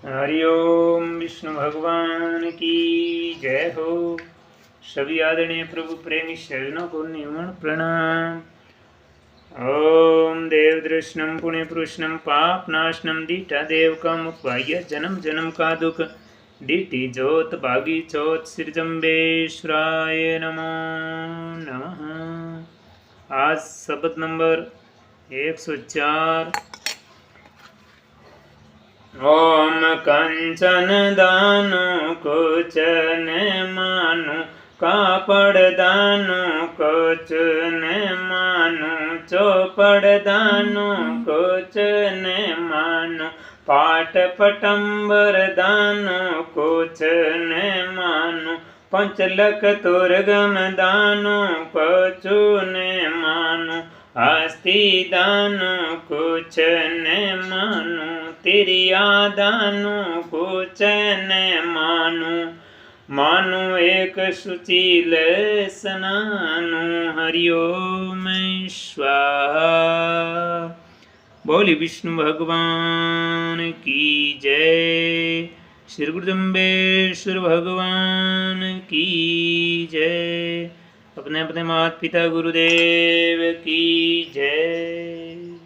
हरिओम विष्णु भगवान की जय हो। सभी आदरणीय प्रभु प्रेमी शरणों को निमण प्रणाम। ओम देव दृष्णम पुण्य पुरुषनम पाप नाशनम दीटा देव का मुखवाह्य जन्म जन्म का दुख दीटी जोत भागी चौथ श्रीजम्बेश्वराय नमो नमः। आज शब्द नंबर 104। ओम कंचन दानु कुछ न मानु, कापड़ दानु कुछ न मानु, चौपड़ दानु कुछ न मानु, पाट पटंबर दानु कुछ न मानु, पंचलख तुर्गम दानु कछु न मानु, आस्ति दानु कुछ न मानु, तिरिया दानु कुछ न मानु, मानु एक सुचील स्नानु। हरिओम स्वाहा। बोली विष्णु भगवान की जय। श्री गुरुजम्बेश्वर भगवान की जय। अपने अपने माता पिता गुरुदेव की जय।